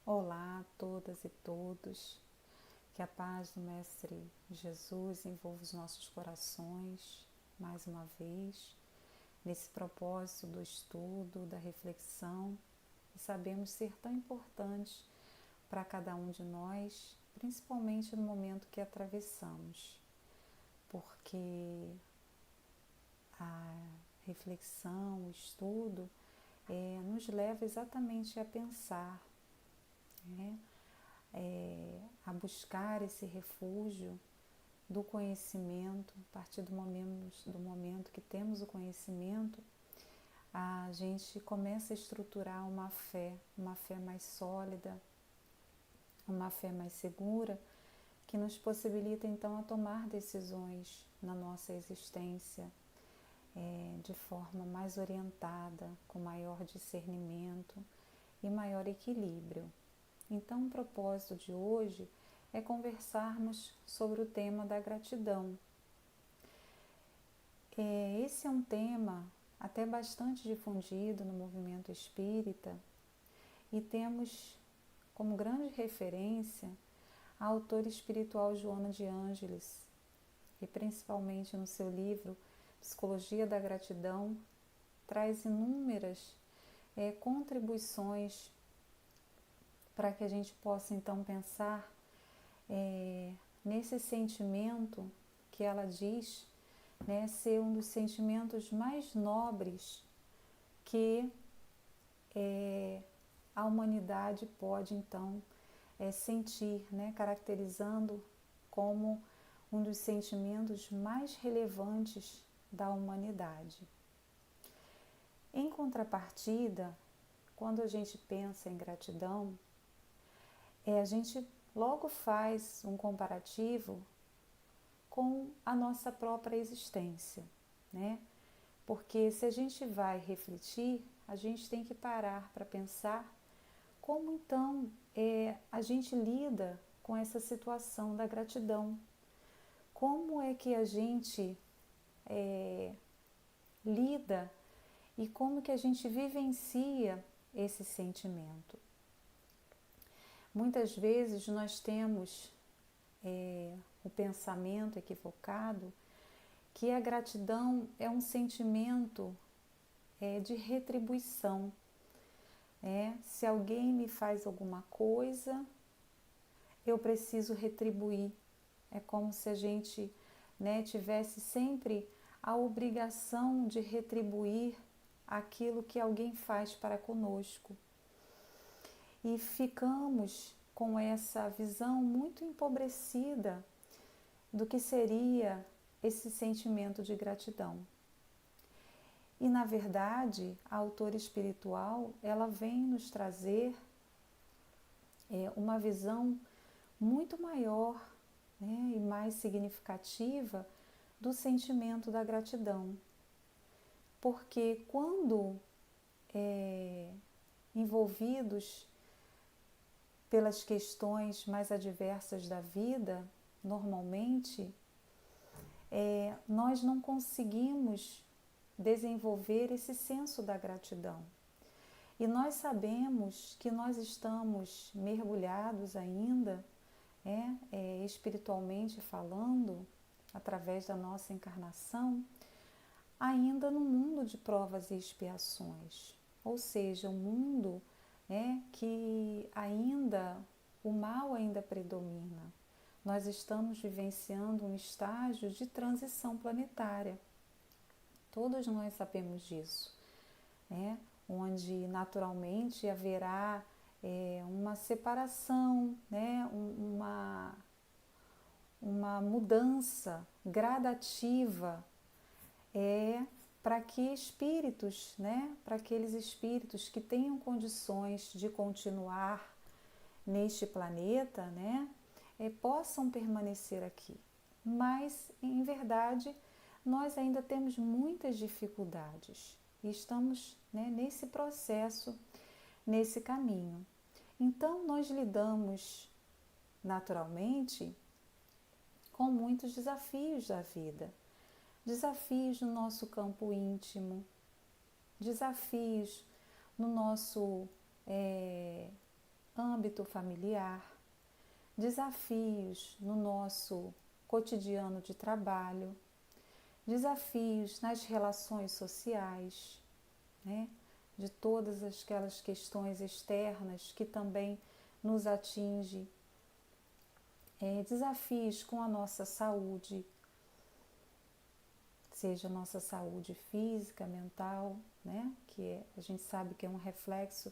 Olá a todas e todos, que a paz do Mestre Jesus envolva os nossos corações mais uma vez, nesse propósito do estudo, da reflexão, que sabemos ser tão importante para cada um de nós, principalmente no momento que atravessamos, porque a reflexão, o estudo, nos leva exatamente a pensar, né? A buscar esse refúgio do conhecimento. A partir do momento que temos o conhecimento, a gente começa a estruturar uma fé mais sólida, uma fé mais segura, que nos possibilita então a tomar decisões na nossa existência de forma mais orientada, com maior discernimento e maior equilíbrio. Então, o propósito de hoje é conversarmos sobre o tema da gratidão. Esse é um tema até bastante difundido no movimento espírita e temos como grande referência a autora espiritual Joana de Ângeles, e principalmente no seu livro Psicologia da Gratidão, traz inúmeras contribuições para que a gente possa então pensar nesse sentimento que ela diz, né, ser um dos sentimentos mais nobres que a humanidade pode então sentir, né, caracterizando como um dos sentimentos mais relevantes da humanidade. Em contrapartida, quando a gente pensa em gratidão, a gente logo faz um comparativo com a nossa própria existência, né? Porque se a gente vai refletir, a gente tem que parar para pensar como então a gente lida com essa situação da gratidão. Como é que a gente lida e como que a gente vivencia esse sentimento. Muitas vezes nós temos o pensamento equivocado que a gratidão é um sentimento de retribuição. Se alguém me faz alguma coisa, eu preciso retribuir. É como se a gente tivesse sempre a obrigação de retribuir aquilo que alguém faz para conosco. E ficamos com essa visão muito empobrecida do que seria esse sentimento de gratidão. E na verdade, a autora espiritual, ela vem nos trazer uma visão muito maior, né, e mais significativa do sentimento da gratidão. Porque quando envolvidos pelas questões mais adversas da vida, normalmente, nós não conseguimos desenvolver esse senso da gratidão. E nós sabemos que nós estamos mergulhados ainda, espiritualmente falando, através da nossa encarnação, ainda no mundo de provas e expiações. Ou seja, um mundo que ainda, o mal ainda predomina. Nós estamos vivenciando um estágio de transição planetária. Todos nós sabemos disso, onde naturalmente haverá uma separação, uma mudança gradativa para que espíritos, para aqueles espíritos que tenham condições de continuar neste planeta, possam permanecer aqui. Mas, em verdade, nós ainda temos muitas dificuldades e estamos nesse processo, nesse caminho. Então, nós lidamos naturalmente com muitos desafios da vida. Desafios no nosso campo íntimo, desafios no nosso âmbito familiar, desafios no nosso cotidiano de trabalho, desafios nas relações sociais, né? De todas aquelas questões externas que também nos atingem, desafios com a nossa saúde, seja a nossa saúde física, mental, né? A gente sabe que é um reflexo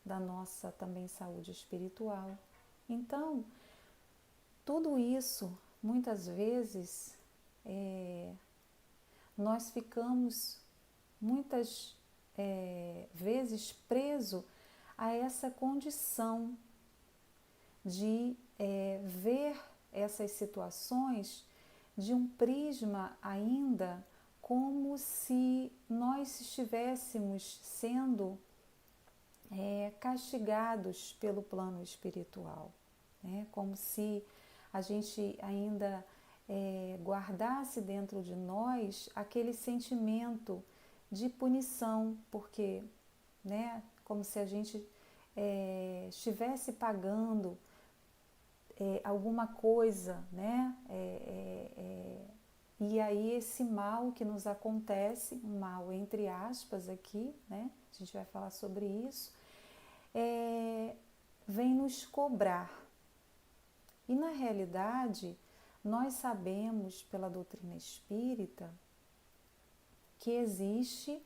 da nossa também saúde espiritual. Então, tudo isso, muitas vezes, nós ficamos muitas vezes preso a essa condição de ver essas situações de um prisma ainda como se nós estivéssemos sendo castigados pelo plano espiritual, né? Como se a gente ainda guardasse dentro de nós aquele sentimento de punição, porque, né, como se a gente estivesse pagando alguma coisa, né? E aí esse mal que nos acontece, um mal entre aspas aqui, né? A gente vai falar sobre isso, vem nos cobrar. E na realidade, nós sabemos pela doutrina espírita que existe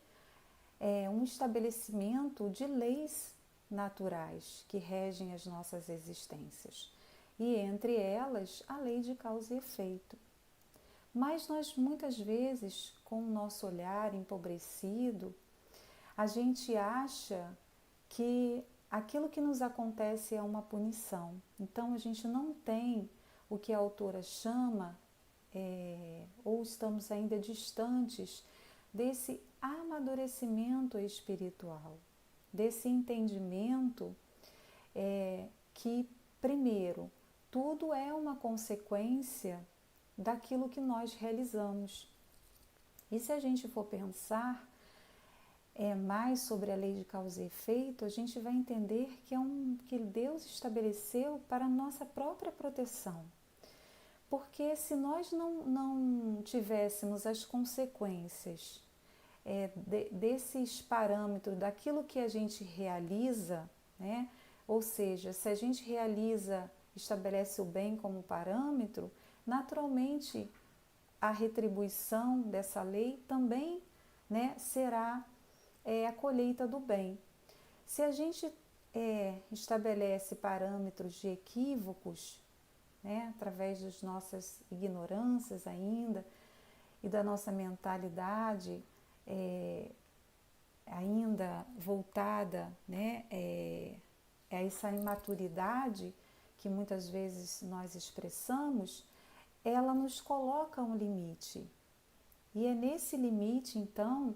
um estabelecimento de leis naturais que regem as nossas existências. E entre elas, a lei de causa e efeito. Mas nós muitas vezes, com o nosso olhar empobrecido, a gente acha que aquilo que nos acontece é uma punição. Então a gente não tem o que a autora chama, ou estamos ainda distantes desse amadurecimento espiritual, desse entendimento que, primeiro, tudo é uma consequência daquilo que nós realizamos. E se a gente for pensar mais sobre a lei de causa e efeito, a gente vai entender que Deus estabeleceu para a nossa própria proteção. Porque se nós não tivéssemos as consequências desses parâmetros, daquilo que a gente realiza, né? Ou seja, se a gente estabelece o bem como parâmetro, naturalmente a retribuição dessa lei também, né, será a colheita do bem. Se a gente estabelece parâmetros de equívocos, né, através das nossas ignorâncias ainda e da nossa mentalidade ainda voltada, né, a essa imaturidade que muitas vezes nós expressamos, ela nos coloca um limite. E é nesse limite, então,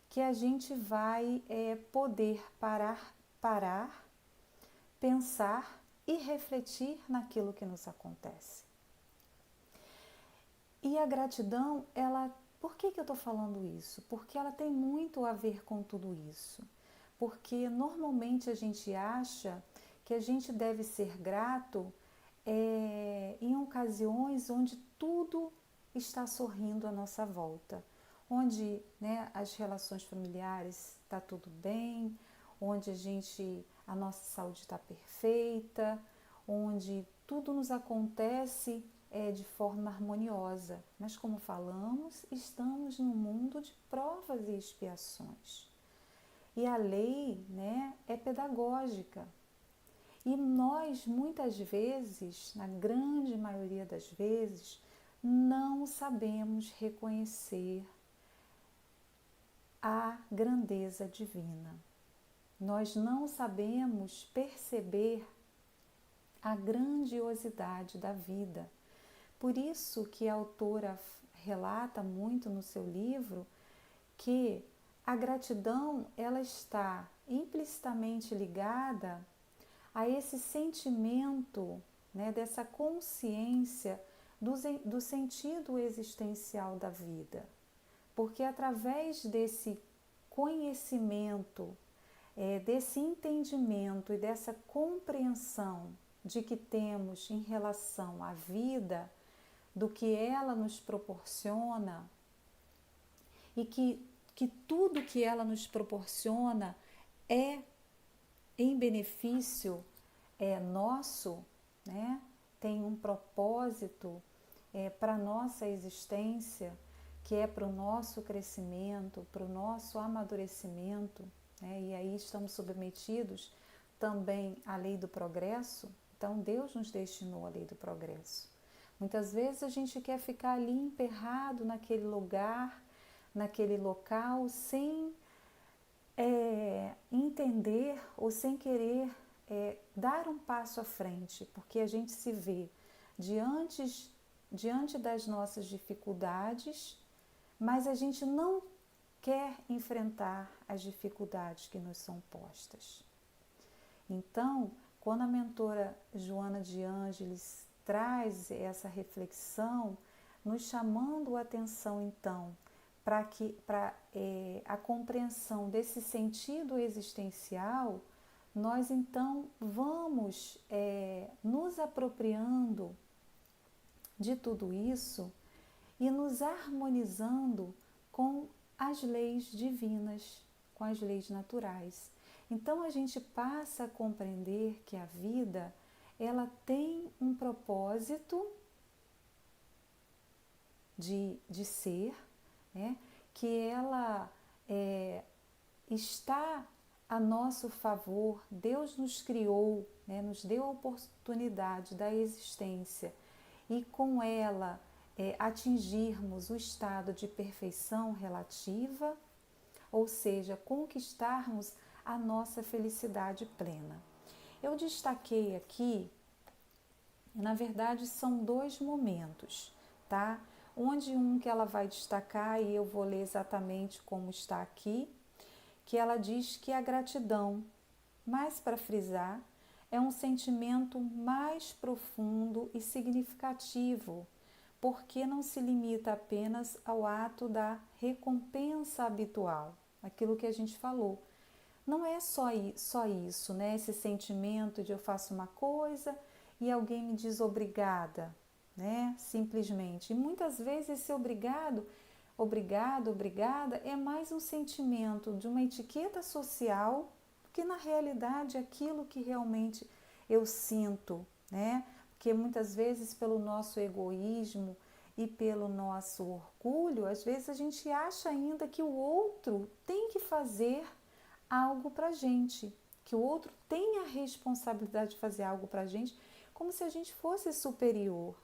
que a gente vai poder parar, pensar e refletir naquilo que nos acontece. E a gratidão, por que eu estou falando isso? Porque ela tem muito a ver com tudo isso. Porque normalmente a gente acha que a gente deve ser grato em ocasiões onde tudo está sorrindo à nossa volta, onde, né, as relações familiares está tudo bem, onde a nossa saúde está perfeita, onde tudo nos acontece de forma harmoniosa. Mas como falamos, estamos num mundo de provas e expiações. E a lei, né, é pedagógica. E nós, muitas vezes, na grande maioria das vezes, não sabemos reconhecer a grandeza divina. Nós não sabemos perceber a grandiosidade da vida. Por isso que a autora relata muito no seu livro que a gratidão ela está implicitamente ligada a esse sentimento, né, dessa consciência do sentido existencial da vida. Porque através desse conhecimento desse entendimento e dessa compreensão de que temos em relação à vida, do que ela nos proporciona e que tudo que ela nos proporciona é em benefício nosso, né? Tem um propósito para a nossa existência, que é para o nosso crescimento, para o nosso amadurecimento, né? E aí estamos submetidos também à lei do progresso. Então Deus nos destinou à lei do progresso. Muitas vezes a gente quer ficar ali emperrado naquele lugar, naquele local, sem entender ou sem querer dar um passo à frente, porque a gente se vê diante das nossas dificuldades, mas a gente não quer enfrentar as dificuldades que nos são postas. Então, quando a mentora Joana de Ângeles traz essa reflexão, nos chamando a atenção então para a compreensão desse sentido existencial, nós então vamos nos apropriando de tudo isso e nos harmonizando com as leis divinas, com as leis naturais. Então a gente passa a compreender que a vida, ela tem um propósito de ser, né? Que ela está a nosso favor. Deus nos criou, né? Nos deu a oportunidade da existência e com ela atingirmos o estado de perfeição relativa, ou seja, conquistarmos a nossa felicidade plena. Eu destaquei aqui, na verdade, são 2 momentos, tá? Onde que ela vai destacar, e eu vou ler exatamente como está aqui, que ela diz que a gratidão, mais para frisar, é um sentimento mais profundo e significativo, porque não se limita apenas ao ato da recompensa habitual, aquilo que a gente falou. Não é só isso, né? Esse sentimento de eu faço uma coisa e alguém me diz obrigada, né? Simplesmente. E muitas vezes esse obrigado, obrigada, é mais um sentimento de uma etiqueta social que na realidade é aquilo que realmente eu sinto, né? Porque muitas vezes pelo nosso egoísmo e pelo nosso orgulho, às vezes a gente acha ainda que o outro tem que fazer algo pra gente, que o outro tem a responsabilidade de fazer algo pra gente, como se a gente fosse superior,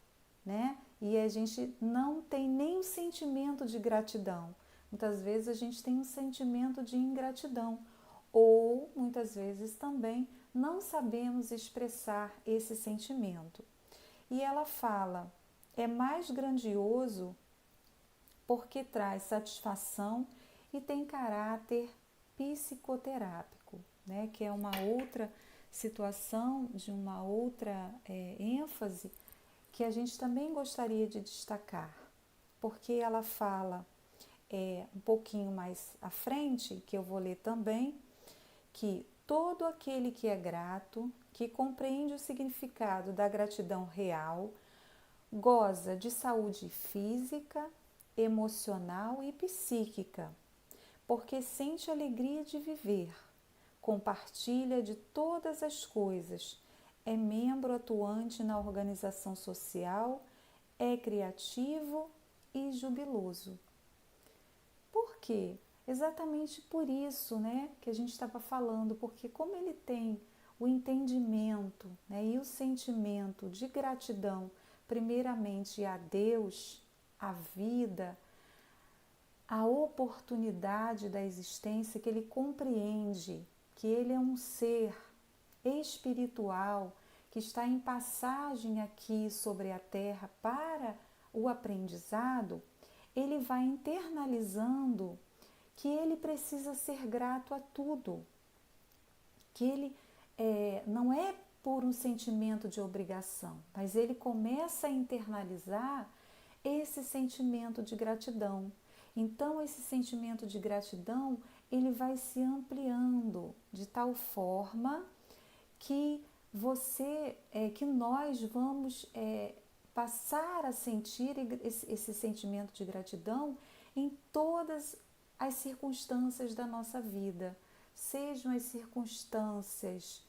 né? E a gente não tem nem o sentimento de gratidão. Muitas vezes a gente tem um sentimento de ingratidão, ou muitas vezes também não sabemos expressar esse sentimento. E ela fala, é mais grandioso porque traz satisfação e tem caráter psicoterápico, né? Que é uma outra situação, de uma outra ênfase que a gente também gostaria de destacar, porque ela fala um pouquinho mais à frente, que eu vou ler também, que todo aquele que é grato, que compreende o significado da gratidão real, goza de saúde física, emocional e psíquica, porque sente alegria de viver, compartilha de todas as coisas, é membro atuante na organização social, é criativo e jubiloso. Por quê? Exatamente por isso, né, que a gente estava falando, porque como ele tem o entendimento, né, e o sentimento de gratidão, primeiramente a Deus, a vida, a oportunidade da existência, que ele compreende que ele é um ser espiritual que está em passagem aqui sobre a Terra para o aprendizado, ele vai internalizando que ele precisa ser grato a tudo, que ele não é por um sentimento de obrigação, mas ele começa a internalizar esse sentimento de gratidão. Então, esse sentimento de gratidão ele vai se ampliando de tal forma que que nós vamos passar a sentir esse sentimento de gratidão em todas as circunstâncias da nossa vida, sejam as circunstâncias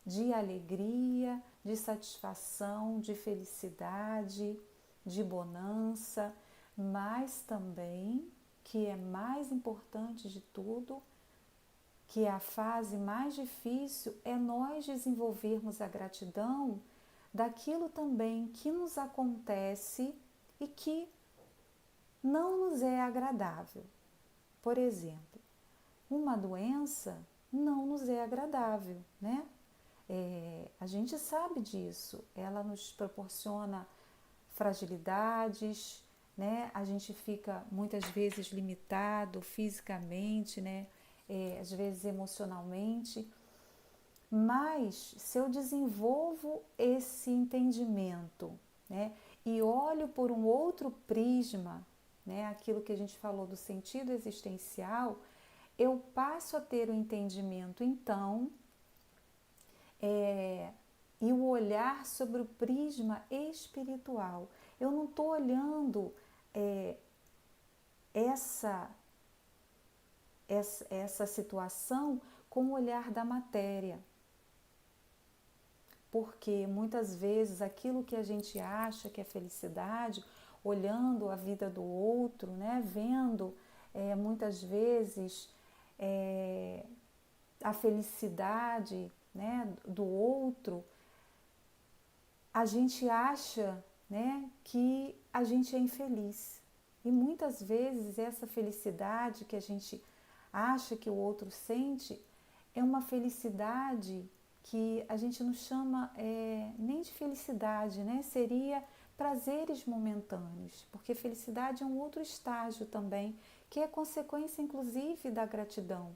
de alegria, de satisfação, de felicidade, de bonança, mas também, que é mais importante de tudo, que é a fase mais difícil, é nós desenvolvermos a gratidão daquilo também que nos acontece e que não nos é agradável. Por exemplo, uma doença não nos é agradável, né? A gente sabe disso, ela nos proporciona fragilidades, né? A gente fica muitas vezes limitado fisicamente, né? Às vezes emocionalmente, mas se eu desenvolvo esse entendimento, né? E olho por um outro prisma, né? Aquilo que a gente falou do sentido existencial, eu passo a ter o entendimento, então, e o olhar sobre o prisma espiritual. Eu não estou olhando essa situação com o olhar da matéria. Porque muitas vezes aquilo que a gente acha que é felicidade, olhando a vida do outro, né, vendo muitas vezes a felicidade, né, do outro, a gente acha, né, que a gente é infeliz. E muitas vezes essa felicidade que a gente acha que o outro sente é uma felicidade que a gente não chama nem de felicidade, né? Seria prazeres momentâneos, porque felicidade é um outro estágio também, que é consequência inclusive da gratidão,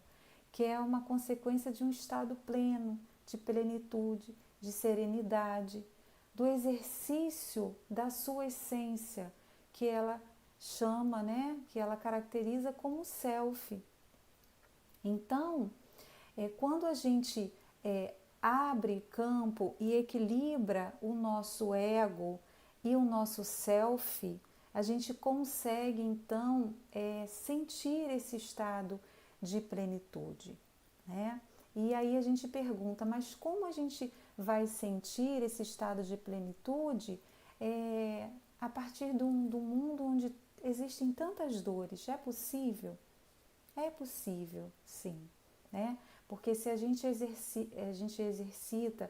que é uma consequência de um estado pleno, de plenitude, de serenidade, do exercício da sua essência, que ela chama, né? Que ela caracteriza como self. Então, quando a gente abre campo e equilibra o nosso ego e o nosso self, a gente consegue então sentir esse estado de plenitude, né? E aí a gente pergunta, mas como a gente vai sentir esse estado de plenitude a partir do mundo onde existem tantas dores? É possível? É possível, sim, né? Porque se a gente exercita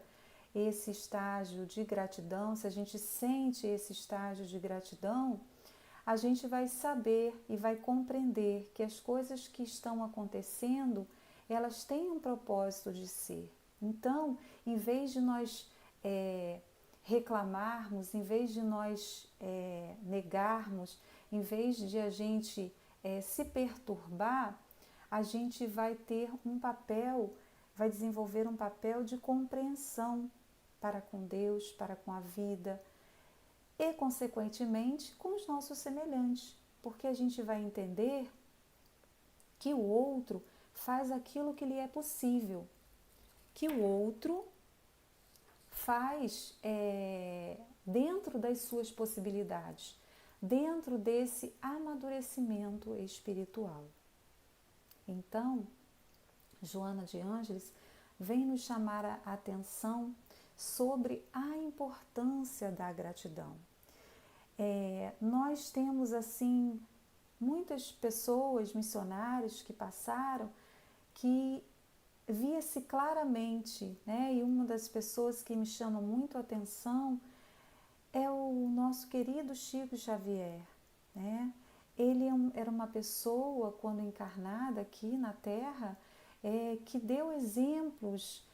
esse estágio de gratidão, se a gente sente esse estágio de gratidão, a gente vai saber e vai compreender que as coisas que estão acontecendo, elas têm um propósito de ser. Então, em vez de nós reclamarmos, em vez de nós negarmos, em vez de a gente se perturbar, a gente vai ter um papel, vai desenvolver um papel de compreensão para com Deus, para com a vida e, consequentemente, com os nossos semelhantes, porque a gente vai entender que o outro faz aquilo que lhe é possível, que o outro faz dentro das suas possibilidades, dentro desse amadurecimento espiritual. Então, Joana de Ângeles vem nos chamar a atenção sobre a importância da gratidão. Nós temos, assim, muitas pessoas, missionários que passaram, que via-se claramente, né? E uma das pessoas que me chama muito a atenção é o nosso querido Chico Xavier, né? Ele era uma pessoa, quando encarnada aqui na Terra, que deu exemplos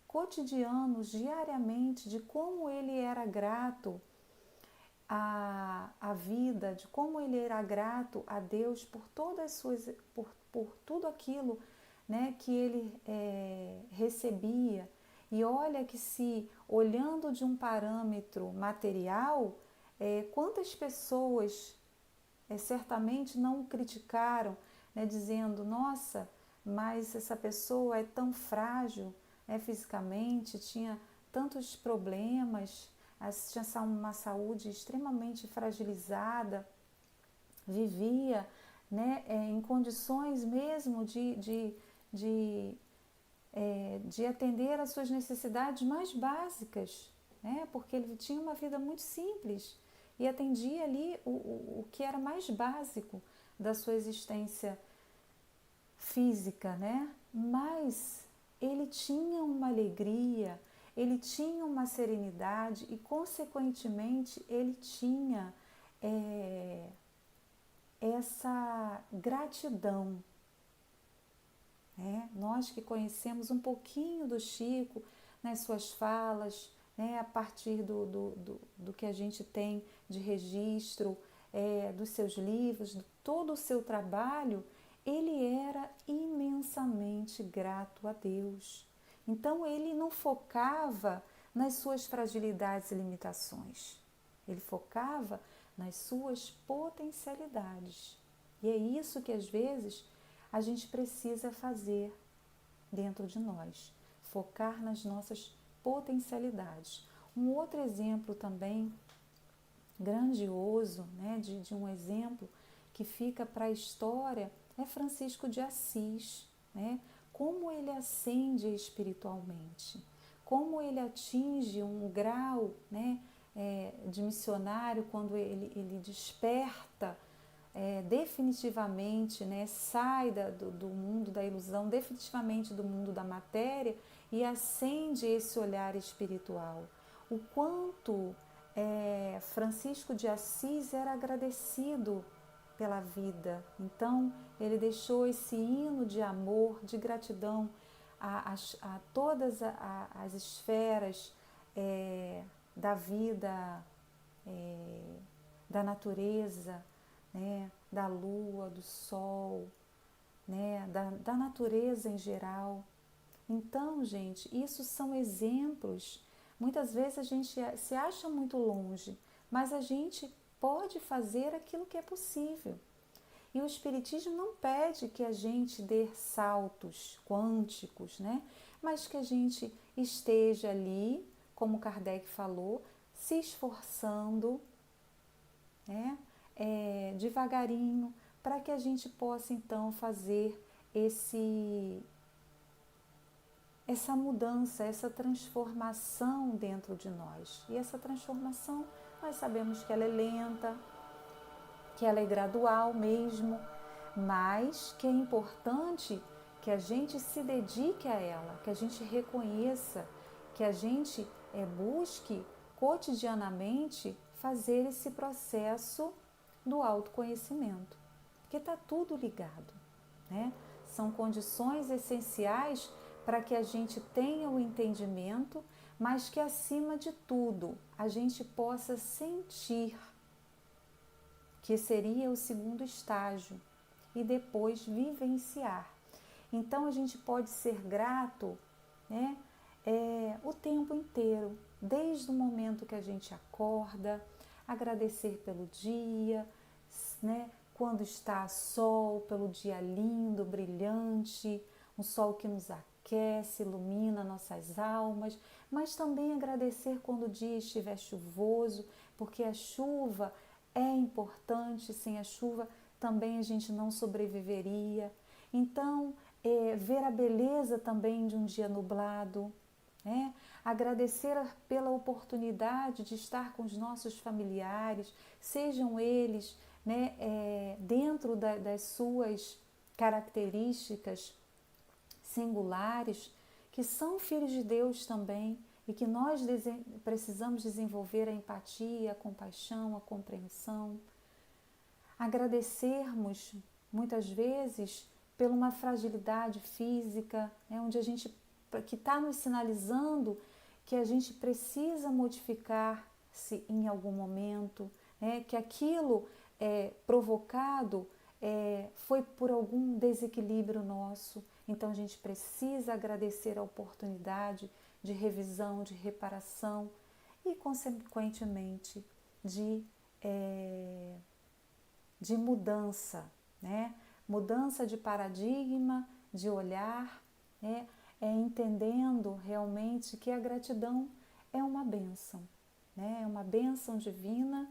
cotidianos, diariamente, de como ele era grato à vida, de como ele era grato a Deus por todas as suas, por tudo aquilo, né, que ele recebia. E olha que, se olhando de um parâmetro material, quantas pessoas certamente não o criticaram, né, dizendo, nossa, mas essa pessoa é tão frágil, né, fisicamente, tinha tantos problemas, tinha uma saúde extremamente fragilizada, vivia, né, em condições mesmo de, de atender às suas necessidades mais básicas, né, porque ele tinha uma vida muito simples e atendia ali o que era mais básico da sua existência física, né? Mas ele tinha uma alegria, ele tinha uma serenidade e, consequentemente, ele tinha essa gratidão, né? Nós que conhecemos um pouquinho do Chico nas suas falas, né? A partir do que a gente tem de registro, dos seus livros, de todo o seu trabalho, ele era imensamente grato a Deus. Então ele não focava nas suas fragilidades e limitações, ele focava nas suas potencialidades. E é isso que às vezes a gente precisa fazer dentro de nós, focar nas nossas potencialidades. Um outro exemplo também grandioso, né, de um exemplo que fica para a história é Francisco de Assis, né? Como ele ascende espiritualmente, como ele atinge um grau, né, de missionário quando ele desperta definitivamente, né, sai do mundo da ilusão, definitivamente do mundo da matéria e acende esse olhar espiritual. O quanto Francisco de Assis era agradecido pela vida. Então, ele deixou esse hino de amor, de gratidão a todas as esferas da vida, da natureza, né, da lua, do sol, né, da natureza em geral. Então, gente, isso são exemplos. Muitas vezes a gente se acha muito longe, mas a gente pode fazer aquilo que é possível. E o Espiritismo não pede que a gente dê saltos quânticos, né? Mas que a gente esteja ali, como Kardec falou, se esforçando, né? Devagarinho, para que a gente possa então fazer essa mudança, essa transformação dentro de nós. E essa transformação, nós sabemos que ela é lenta, que ela é gradual mesmo, mas que é importante que a gente se dedique a ela, que a gente reconheça, que a gente busque cotidianamente fazer esse processo do autoconhecimento, porque está tudo ligado, né? São condições essenciais para que a gente tenha o entendimento, mas que acima de tudo a gente possa sentir, que seria o segundo estágio, e depois vivenciar. Então a gente pode ser grato, né, o tempo inteiro, desde o momento que a gente acorda, agradecer pelo dia, né, quando está sol, pelo dia lindo, brilhante, um sol que nos aquece, ilumina nossas almas, mas também agradecer quando o dia estiver chuvoso, porque a chuva é importante, sem a chuva também a gente não sobreviveria. Então, ver a beleza também de um dia nublado, né? Agradecer pela oportunidade de estar com os nossos familiares, sejam eles, né, dentro das suas características singulares, que são filhos de Deus também, e que nós precisamos desenvolver a empatia, a compaixão, a compreensão. Agradecermos, muitas vezes, por uma fragilidade física, né, onde a gente, que está nos sinalizando que a gente precisa modificar-se em algum momento, né, que aquilo provocado foi por algum desequilíbrio nosso. Então a gente precisa agradecer a oportunidade de revisão, de reparação e, consequentemente, de mudança, né? mudança de paradigma, de olhar, né? É entendendo realmente que a gratidão é uma bênção, né? É uma bênção divina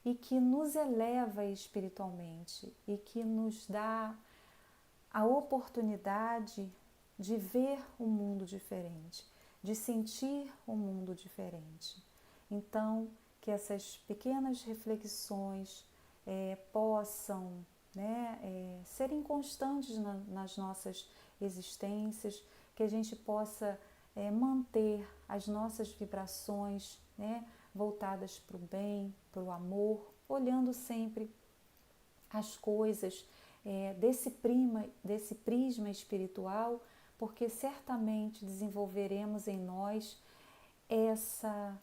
e que nos eleva espiritualmente e que nos dá a oportunidade de ver o mundo diferente, de sentir o mundo diferente. Então, que essas pequenas reflexões possam, né, serem constantes nas nossas existências, que a gente possa manter as nossas vibrações, né, voltadas para o bem, para o amor, olhando sempre as coisas desse prisma espiritual, porque certamente desenvolveremos em nós essa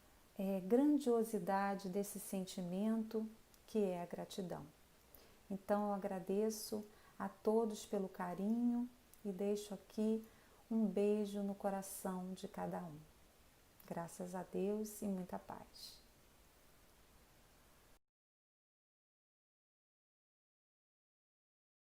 grandiosidade desse sentimento que é a gratidão. Então eu agradeço a todos pelo carinho e deixo aqui um beijo no coração de cada um. Graças a Deus e muita paz.